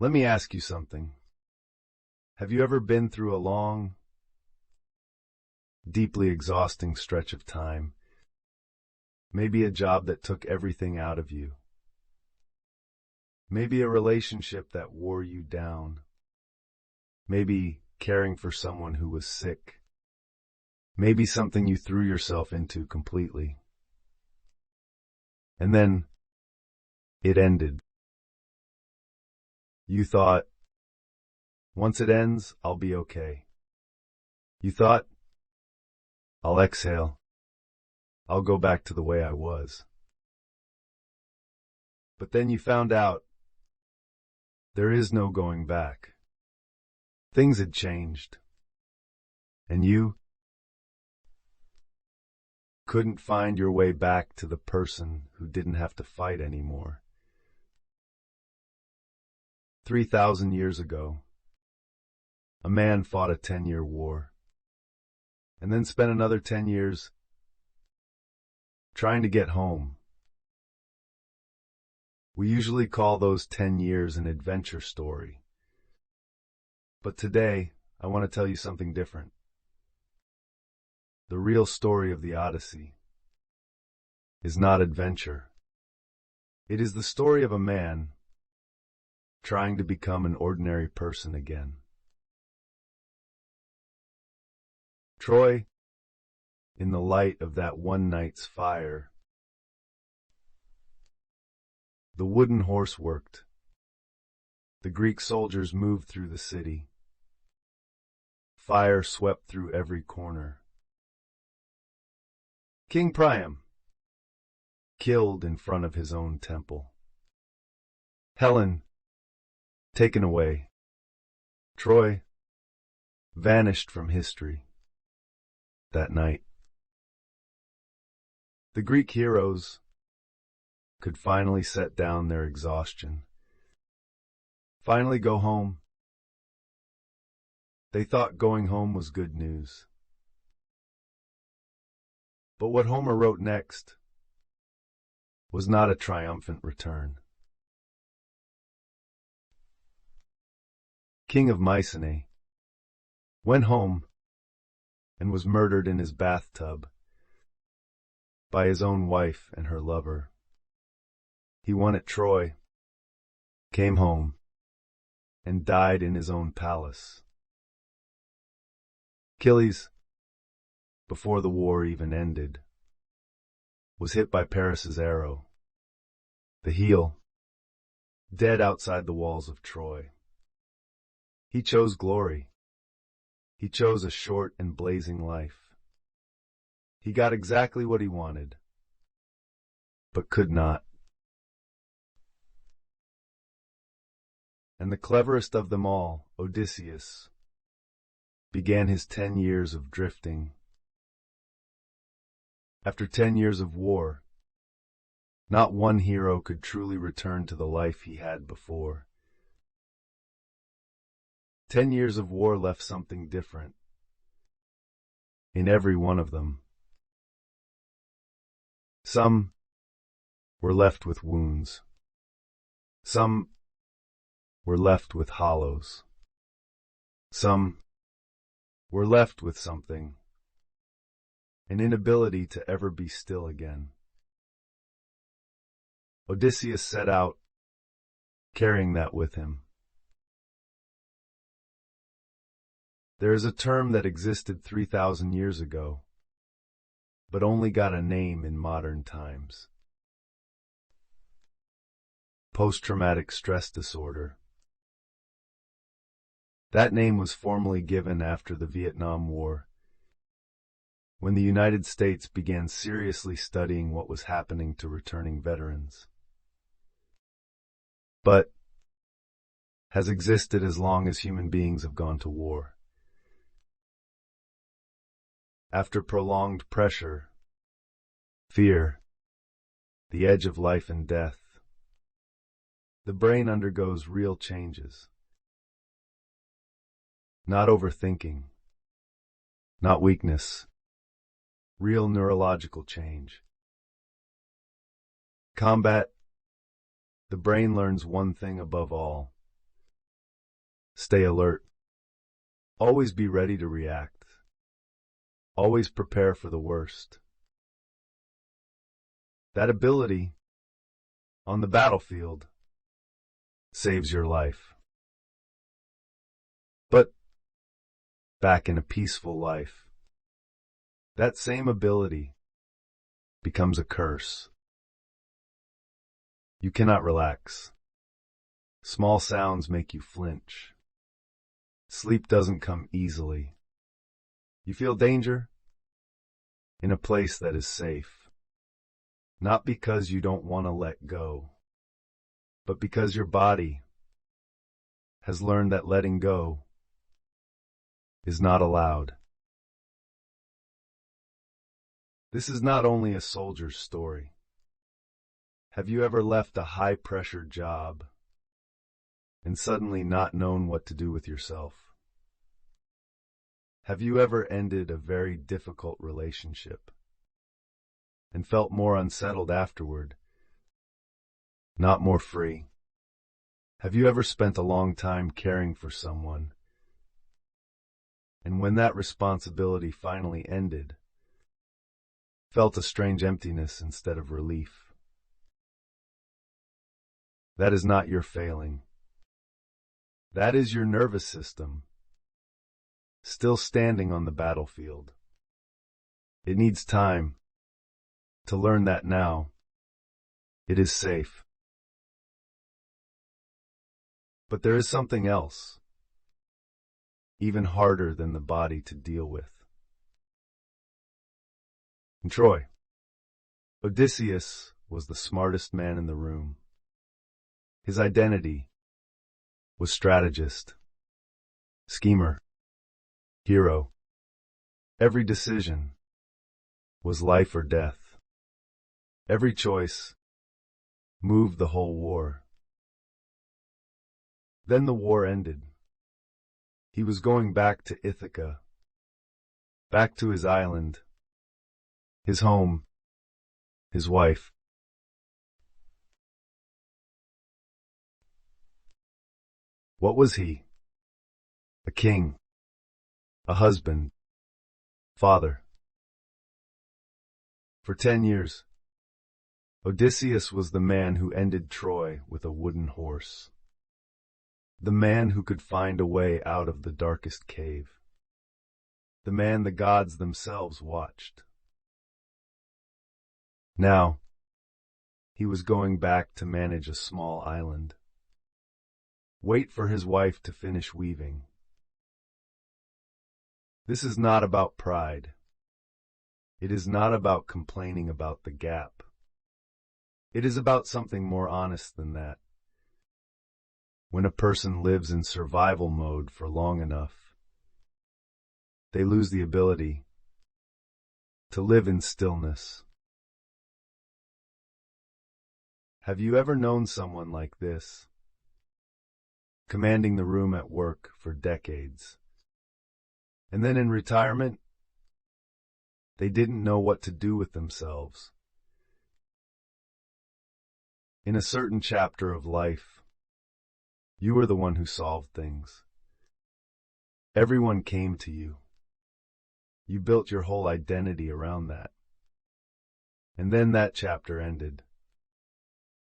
Let me ask you something. Have you ever been through a long, deeply exhausting stretch of time? Maybe a job that took everything out of you. Maybe a relationship that wore you down. Maybe caring for someone who was sick. Maybe something you threw yourself into completely. And then it ended. You thought, once it ends, I'll be okay. You thought, I'll exhale. I'll go back to the way I was. But then you found out there is no going back. Things had changed. And you couldn't find your way back to the person who didn't have to fight anymore. 3,000 years ago, a man fought a 10-year war, and then spent another 10 years trying to get home. We usually call those 10 years an adventure story. But today, I want to tell you something different. The real story of the Odyssey is not adventure. It is the story of a man trying to become an ordinary person again. Troy, in the light of that one night's fire, the wooden horse worked. The Greek soldiers moved through the city. Fire swept through every corner. King Priam, killed in front of his own temple. Helen, taken away. Troy, vanished from history that night. The Greek heroes could finally set down their exhaustion, finally go home. They thought going home was good news. But what Homer wrote next was not a triumphant return. King of Mycenae went home and was murdered in his bathtub by his own wife and her lover. He won at Troy, came home, and died in his own palace. Achilles, before the war even ended, was hit by Paris's arrow, the heel, dead outside the walls of Troy. He chose glory. He chose a short and blazing life. He got exactly what he wanted, but could not. And the cleverest of them all, Odysseus, began his 10 years of drifting. After 10 years of war, not one hero could truly return to the life he had before. 10 years of war left something different in every one of them. Some were left with wounds. Some were left with hollows. Some were left with something, an inability to ever be still again. Odysseus set out, carrying that with him. There is a term that existed 3,000 years ago, but only got a name in modern times. Post-traumatic stress disorder. That name was formally given after the Vietnam War, when the United States began seriously studying what was happening to returning veterans. But has existed as long as human beings have gone to war. After prolonged pressure, fear, the edge of life and death, the brain undergoes real changes. Not overthinking, not weakness, real neurological change. Combat, the brain learns one thing above all: Stay alert. Always be ready to react. Always prepare for the worst. That ability, on the battlefield, saves your life. But back in a peaceful life, that same ability becomes a curse. You cannot relax. Small sounds make you flinch. Sleep doesn't come easily. You feel danger in a place that is safe. Not because you don't want to let go, but because your body has learned that letting go is not allowed. This is not only a soldier's story. Have you ever left a high-pressure job and suddenly not known what to do with yourself? Have you ever ended a very difficult relationship and felt more unsettled afterward, not more free? Have you ever spent a long time caring for someone, and when that responsibility finally ended, felt a strange emptiness instead of relief? That is not your failing. That is your nervous system, still standing on the battlefield. It needs time to learn that now it is safe. But there is something else, even harder than the body to deal with. In Troy, Odysseus was the smartest man in the room. His identity was strategist, schemer, hero. Every decision was life or death. Every choice moved the whole war. Then the war ended. He was going back to Ithaca, back to his island, his home, his wife. What was he? A king, a husband, father. For 10 years, Odysseus was the man who ended Troy with a wooden horse. The man who could find a way out of the darkest cave. The man the gods themselves watched. Now, he was going back to manage a small island. Wait for his wife to finish weaving. This is not about pride. It is not about complaining about the gap. It is about something more honest than that. When a person lives in survival mode for long enough, they lose the ability to live in stillness. Have you ever known someone like this, commanding the room at work for decades, and then in retirement, they didn't know what to do with themselves? In a certain chapter of life, you were the one who solved things. Everyone came to you. You built your whole identity around that. And then that chapter ended.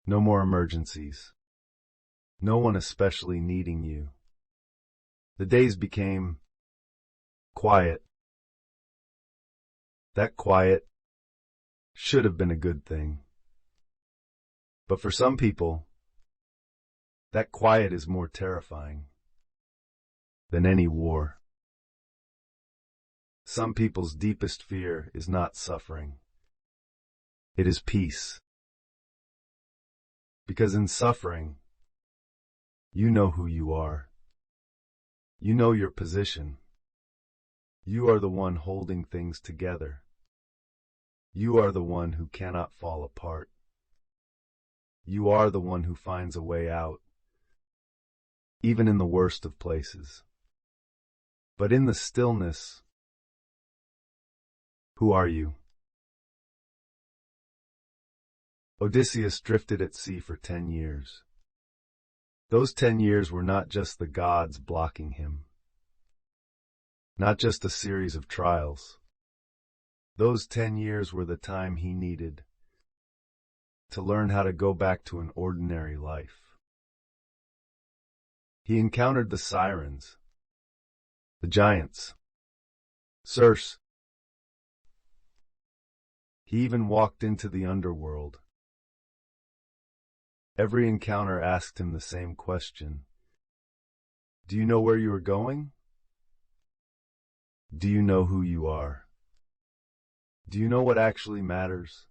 No more emergencies. No one especially needing you. The days became quiet. That quiet should have been a good thing. But for some people, that quiet is more terrifying than any war. Some people's deepest fear is not suffering. It is peace. Because in suffering, you know who you are. You know your position. You are the one holding things together. You are the one who cannot fall apart. You are the one who finds a way out, even in the worst of places. But in the stillness, who are you? Odysseus drifted at sea for 10 years. Those 10 years were not just the gods blocking him, not just a series of trials. Those 10 years were the time he needed to learn how to go back to an ordinary life. He encountered the sirens, the giants, Circe. He even walked into the underworld. Every encounter asked him the same question. Do you know where you are going? Do you know who you are? Do you know what actually matters?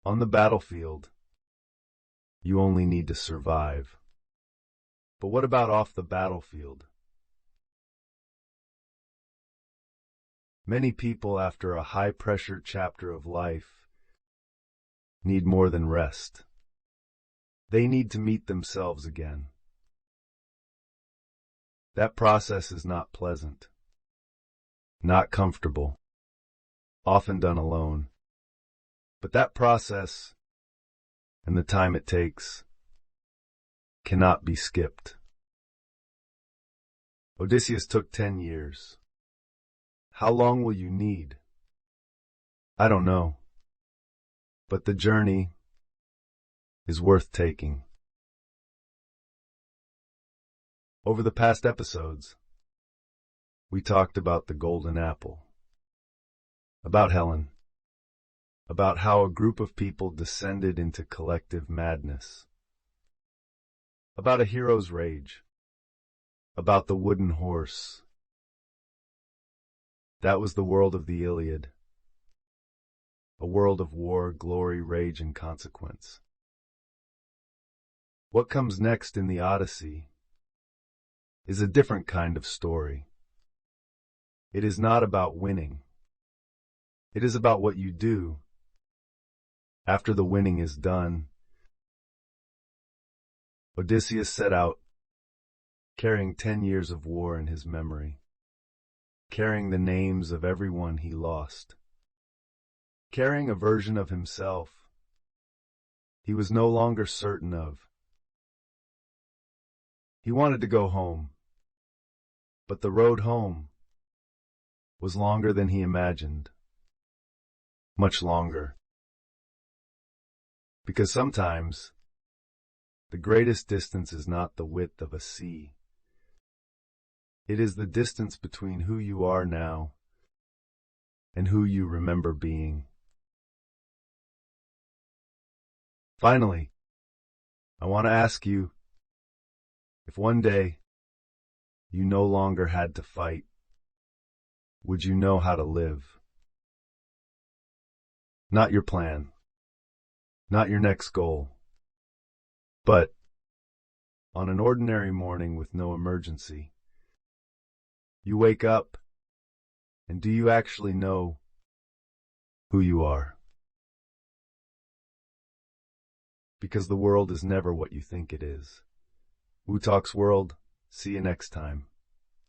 On the battlefield, you only need to survive. But what about off the battlefield? Many people, after a high-pressure chapter of life, need more than rest. They need to meet themselves again. That process is not pleasant, not comfortable, often done alone. But that process, and the time it takes, cannot be skipped. Odysseus took 10 years. How long will you need? I don't know. But the journey is worth taking. Over the past episodes, we talked about the golden apple, about Helen, about how a group of people descended into collective madness, about a hero's rage, about the wooden horse. That was the world of the Iliad, a world of war, glory, rage, and consequence. What comes next in the Odyssey is a different kind of story. It is not about winning. It is about what you do after the winning is done. Odysseus set out, carrying 10 years of war in his memory, carrying the names of everyone he lost, carrying a version of himself he was no longer certain of. He wanted to go home, but the road home was longer than he imagined, much longer. Because sometimes the greatest distance is not the width of a sea. It is the distance between who you are now and who you remember being. Finally, I want to ask you, if one day you no longer had to fight, would you know how to live? Not your plan, not your next goal, but on an ordinary morning with no emergency, you wake up, and do you actually know who you are? Because the world is never what you think it is. Wu Talks World, see you next time.